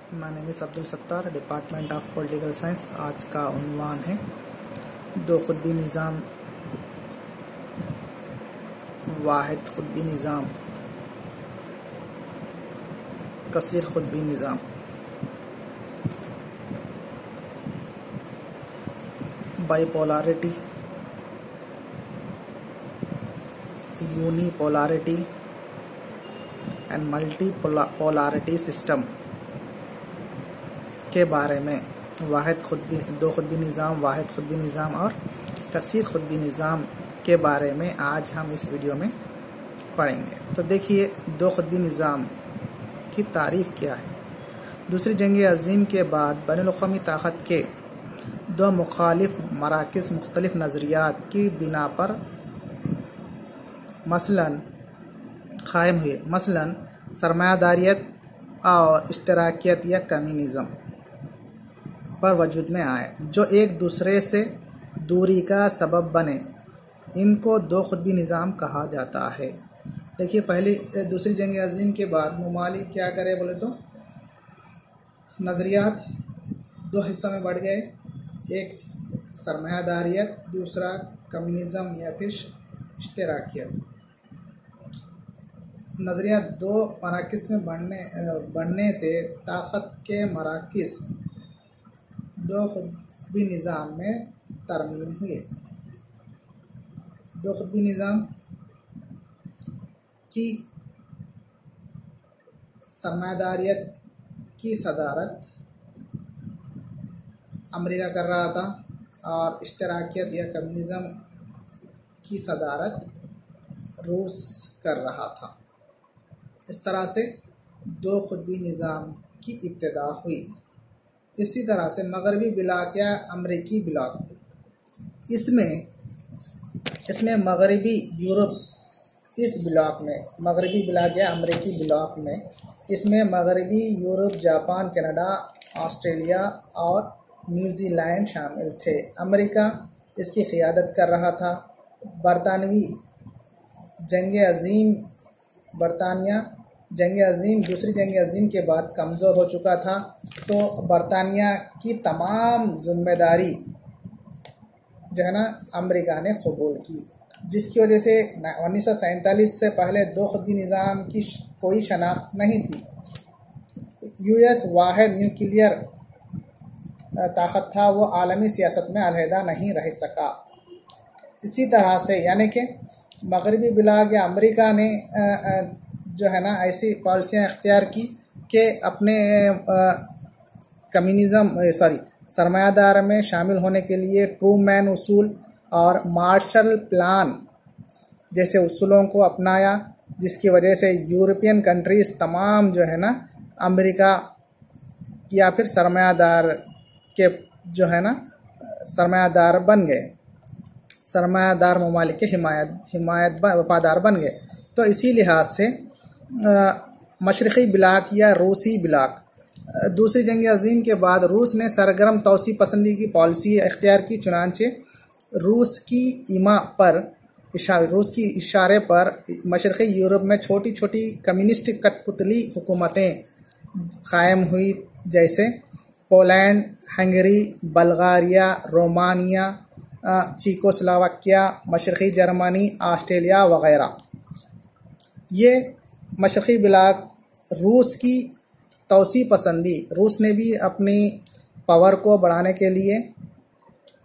My name is Abdul Sattar, department of political science. आज का उन्वान है दो खुतबी निज़ाम, वाहिद खुतबी निज़ाम, कसीर खुतबी निज़ाम। Bipolarity, unipolarity and multipolarity system के बारे में दो खुतबी निज़ाम, वाहिद खुतबी निज़ाम और कसीर खुतबी निज़ाम के बारे में आज हम इस वीडियो में पढ़ेंगे। तो देखिए, दो खुतबी निज़ाम की तारीफ़ क्या है। दूसरी जंग अज़ीम के बाद बैनुल-अक़वामी ताकत के दो मुखालिफ मराकिज़ मुख्तलिफ नज़रियात की बिना पर मसलन कायम हुए, मसलन सरमायादारियत और इश्तराकियत या कम्युनिज़म पर वजूद में आए, जो एक दूसरे से दूरी का सबब बने। इनको दो खुतबी निज़ाम कहा जाता है। देखिए, दूसरी जंग अज़ीम के बाद ममालिक क्या करे बोले तो नज़रियात दो हिस्सों में बढ़ गए, एक सरमायादारियत, दूसरा कम्युनिज़म या फिर इश्तराकियत। नज़रिया दो मराकिज़ में बढ़ने से ताकत के मराकिज़ दो खुतबी निज़ाम में तरमीम हुए। दो खुतबी निज़ाम की सरमायादारियत की सदारत अमेरिका कर रहा था और इश्तराकियत या कम्युनिज़म की सदारत रूस कर रहा था। इस तरह से दो खुतबी निज़ाम की इब्तिदा हुई। इसी तरह से मगरबी ब्लॉक या अमरीकी ब्लॉक, इसमें मगरबी यूरोप, इस ब्लॉक में मगरबी ब्लॉक या अमरीकी ब्लॉक में इसमें मगरबी यूरोप, जापान, कनाडा, ऑस्ट्रेलिया और न्यूजीलैंड शामिल थे। अमेरिका इसकी क़ियादत कर रहा था। दूसरी जंग अज़ीम के बाद कमज़ोर हो चुका था, तो बरतानिया की तमाम ज़िम्मेदारी जो है ना अमेरिका ने कबूल की, जिसकी वजह से 1947 से पहले दो खुतबी निज़ाम की कोई शनाख्त नहीं थी। यूएस वाहिद न्यूक्लियर ताकत था, वो आलमी सियासत में अलहदा नहीं रह सका। इसी तरह से यानी कि मगरबी ब्लॉक या अमेरिका ने जो है ना ऐसी पॉलिसियाँ इख्तियार की कि अपने सरमायादार में शामिल होने के लिए ट्रूमैन उसूल और मार्शल प्लान जैसे उसूलों को अपनाया, जिसकी वजह से यूरोपियन कंट्रीज़ तमाम जो है ना अमेरिका या फिर सरमायादार के जो है ना सरमायादार बन गए, सरमायादार ममालिक के वफादार बन गए। तो इसी लिहाज से मशरक़ी ब्लॉक या रूसी ब्लॉक, दूसरी जंग अज़ीम के बाद रूस ने सरगर्म तौसी पसंदी की पॉलिसी इख्तियार की। चुनांचे रूस की इशारे पर मशरक़ी यूरोप में छोटी छोटी कम्युनिस्ट कठपुतली हुकूमतें कायम हुई, जैसे Poland, Hungary, Bulgaria, Romania, Czechoslovakia, मशरक़ी जर्मनी, ऑस्ट्रेलिया वगैरह। ये मशरक़ी ब्लॉक रूस की तौसी पसंदी, रूस ने भी अपनी पावर को बढ़ाने के लिए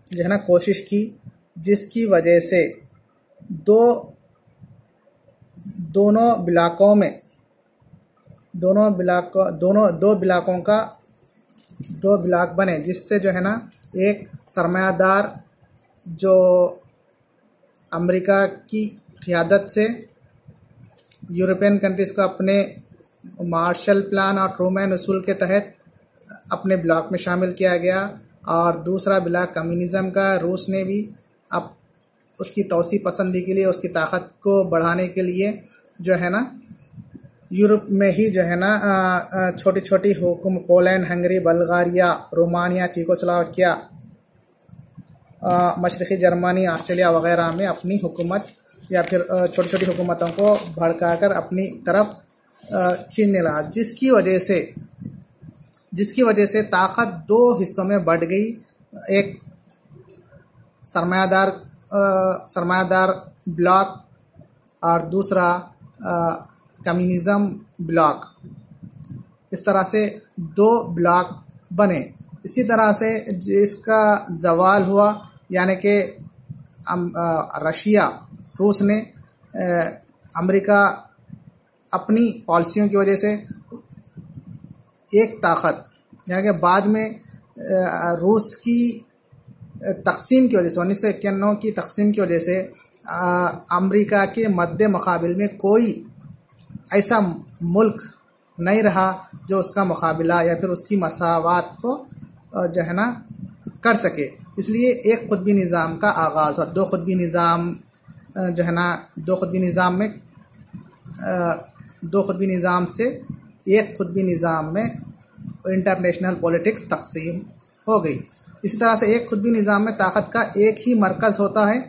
जो है ना कोशिश की, जिसकी वजह से दो ब्लॉक बने, जिससे जो है ना एक सरमायादार जो अमेरिका की क़ियादत से यूरोपियन कंट्रीज़ को अपने मार्शल प्लान और ट्रूमैन उसूल के तहत अपने ब्लॉक में शामिल किया गया, और दूसरा ब्लॉक कम्युनिज़म का रूस ने भी अब उसकी तौसी पसंदी के लिए, उसकी ताकत को बढ़ाने के लिए जो है ना यूरोप में ही जो है ना छोटी छोटी हुकूमत Poland, Hungary, Bulgaria, Romania, Czechoslovakia, मशरक़ी जर्मनी, ऑस्ट्रेलिया वगैरह में अपनी हुकूमत या फिर छोटी छोटी हुकूमतों को भड़काकर अपनी तरफ खींचने लगा, जिसकी वजह से जिसकी वजह से ताकत दो हिस्सों में बढ़ गई। एक सरमायादार ब्लॉक और दूसरा कम्युनिज्म ब्लॉक। इस तरह से दो ब्लॉक बने। इसी तरह से जिसका जवाल हुआ, यानी कि रूस ने अमेरिका अपनी पॉलिसियों की वजह से एक ताकत, यानी कि बाद में रूस की तकसीम की वजह से 1991 की तकसीम की वजह से अमेरिका के मद्दे मुकाबिल में कोई ऐसा मुल्क नहीं रहा जो उसका मुकाबला या फिर उसकी मसावत को जो है ना कर सके। इसलिए एक खुतबी निज़ाम का आगाज़ और दो खुतबी निज़ाम जो है ना दो खुतबी निज़ाम से एक खुतबी निज़ाम में इंटरनेशनल पॉलिटिक्स तकसीम हो गई। इसी तरह से एक खुतबी निज़ाम में ताकत का एक ही मरकज़ होता है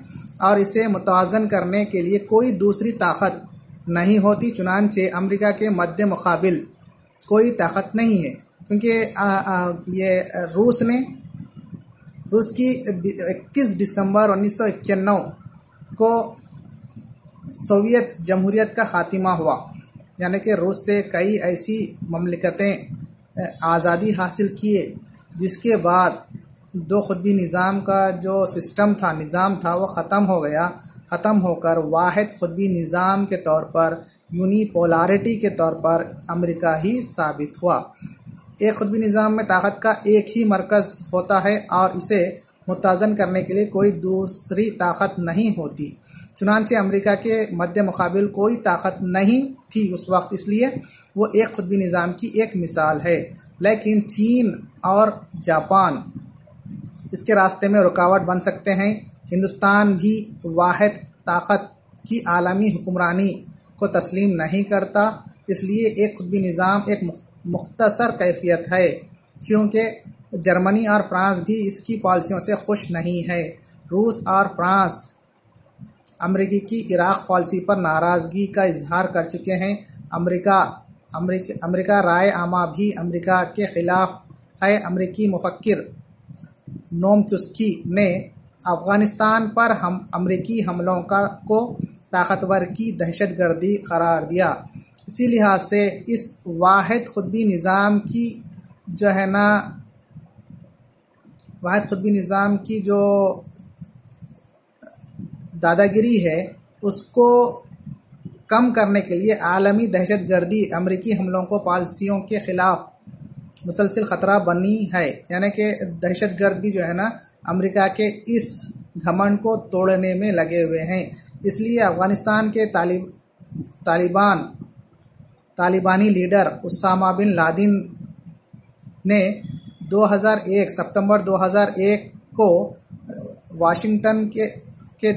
और इसे मुतवाज़न करने के लिए कोई दूसरी ताकत नहीं होती। चुनांचे अमेरिका के मद्दे मुकाबिल कोई ताकत नहीं है, क्योंकि ये रूस की 21 दिसंबर 1991 को सोवियत जमहूरियत का ख़ात्मा हुआ, यानी कि रूस से कई ऐसी ममलिकतें आज़ादी हासिल किए, जिसके बाद दो खुतबी निज़ाम का जो निज़ाम था वो ख़त्म हो गया। ख़त्म होकर वाहिद खुतबी निज़ाम के तौर पर, यूनिपोलारिटी के तौर पर अमेरिका ही साबित हुआ। एक खुतबी निज़ाम में ताकत का एक ही मरकज़ होता है और इसे मुतवाज़न करने के लिए कोई दूसरी ताकत नहीं होती। चुनांचे अमेरिका के मद्दे मुकाबिल कोई ताकत नहीं थी उस वक्त, इसलिए वो एक खुतबी निज़ाम की एक मिसाल है। लेकिन चीन और जापान इसके रास्ते में रुकावट बन सकते हैं। हिंदुस्तान भी वाहिद ताकत की आलमी हुक्मरानी को तस्लीम नहीं करता, इसलिए एक खुतबी निज़ाम एक मुख्तसर कैफियत है, क्योंकि जर्मनी और फ्रांस भी इसकी पॉलिसियों से खुश नहीं है। रूस और फ्रांस अमेरिकी की इराक़ पॉलिसी पर नाराज़गी का इजहार कर चुके हैं। अमेरिका राय आमा भी अमेरिका के ख़िलाफ़ है। अमेरिकी मुफक्किर नोम चुस्की ने अफ़गानिस्तान पर अमेरिकी हमलों को ताकतवर की दहशतगर्दी करार दिया। इसी लिहाज से इस वाहिद खुतबी निज़ाम की जो है ना वाहिद खुतबी निज़ाम की जो दादागिरी है, उसको कम करने के लिए आलमी दहशतगर्दी अमेरिकी हमलों को पॉलिसियों के ख़िलाफ़ मुसलसल ख़तरा बनी है। यानी कि दहशतगर्द भी जो है ना अमेरिका के इस घमंड को तोड़ने में लगे हुए हैं। इसलिए अफ़गानिस्तान के तालिबानी लीडर उसामा बिन लादेन ने 2001 सितंबर 2001 को वाशिंगटन के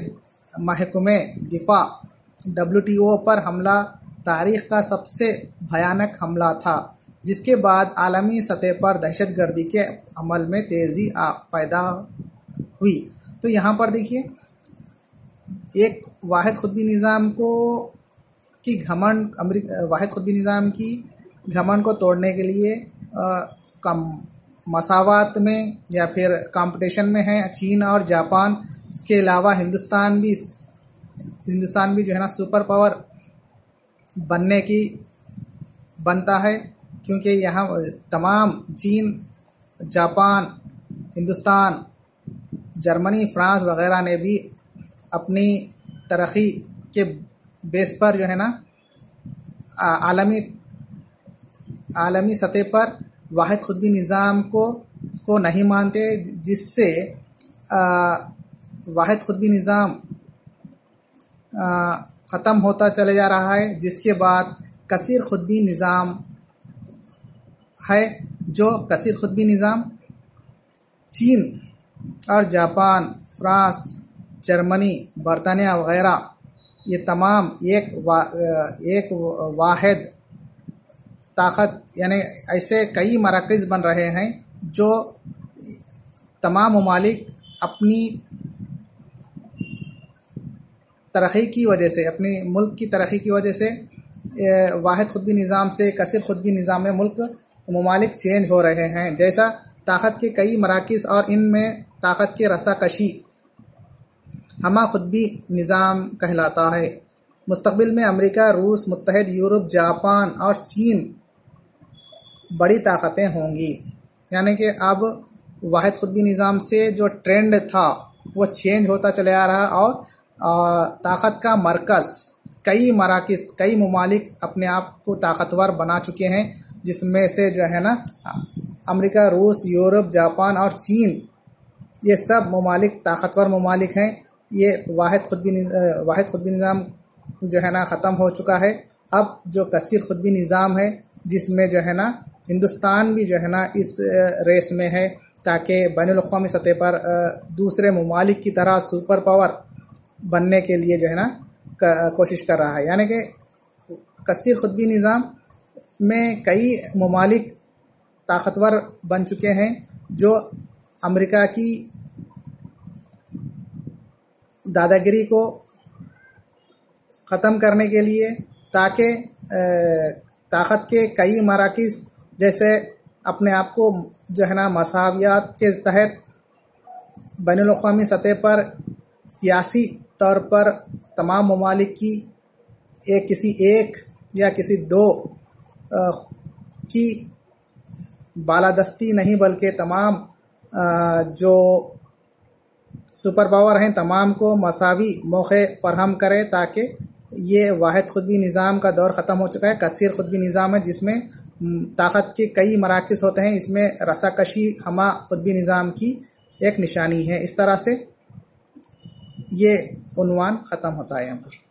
महकमे दिफा WTO पर हमला तारीख़ का सबसे भयानक हमला था, जिसके बाद आलमी सतह पर दहशतगर्दी के अमल में तेज़ी पैदा हुई। तो यहाँ पर देखिए, एक वाहिद खुतबी निज़ाम वाहिद खुतबी निज़ाम की घमंड को तोड़ने के लिए मसावत में या फिर कंपटीशन में है चीन और जापान। इसके अलावा हिंदुस्तान भी जो है ना सुपर पावर बनता है, क्योंकि यहाँ तमाम चीन, जापान, हिंदुस्तान, जर्मनी, फ्रांस वग़ैरह ने भी अपनी तरक्की के बेस पर जो है ना आलमी सतह पर वाहिद खुतबी निज़ाम को नहीं मानते, जिससे वाहिद खुतबी निज़ाम ख़त्म होता चले जा रहा है। जिसके बाद कसीर खुतबी निज़ाम है, जो कसीर खुतबी निज़ाम चीन और जापान, फ्रांस, जर्मनी, बरतानिया वग़ैरह ये तमाम एक वाहिद ताकत, यानी ऐसे कई मराकज़ बन रहे हैं जो तमाम ममालिक अपनी तरक्की की वजह से, अपने मुल्क की तरक्की की वजह से वाहिद खुतबी निज़ाम से कसीर खुतबी निज़ाम में मुल्क ममालिक चेंज हो रहे हैं, जैसा ताकत के कई मराकिज़ और इनमें ताकत की रसाकशी हमा खुदबी निज़ाम कहलाता है। मुस्तकबिल में अमेरिका, रूस, मुत्तहद यूरोप, जापान और चीन बड़ी ताकतें होंगी। यानी कि अब वाहिद खुदबी निज़ाम से जो ट्रेंड था वो चेंज होता चला आ रहा और ताकत का मरकज़ कई मराकिज़, कई ममालिक अपने आप को ताकतवर बना चुके हैं, जिसमें से जो है ना अमेरिका, रूस, यूरोप, जापान और चीन, ये सब ममालिक ताकतवर ममालिक हैं। ये वाहिद खुदबी निज़ाम जो है ना ख़त्म हो चुका है। अब जो कसीर खुदबी निज़ाम है, जिसमें जो है ना हिंदुस्तान भी जो है ना इस रेस में है, ताकि बैनुल-अक़वामी सतह पर दूसरे ममालिक की तरह सुपर पावर बनने के लिए जो है ना कोशिश कर रहा है। यानी कि कसीर खुदबी निज़ाम में कई ममालिक ताकतवर बन चुके हैं, जो अमेरिका की दादागिरी को ख़त्म करने के लिए, ताकि ताकत के कई मराकिज़ जैसे अपने आप को जो है ना मसावियात के तहत बैनुल-अक़वामी सतह पर सियासी तौर पर तमाम ममालिक की किसी एक या किसी दो की बालादस्ती नहीं, बल्कि तमाम जो सुपर पावर हैं तमाम को मसावी मौक़े फराहम करे, ताकि ये वाहिद खुदबी निज़ाम का दौर ख़त्म हो चुका है। कसीर खुदबी निज़ाम है, जिसमें ताकत के कई मराकिज़ होते हैं। इसमें रसाकशी हमा खुदबी निज़ाम की एक निशानी है। इस तरह से ये उन्वान ख़त्म होता है यहाँ पर।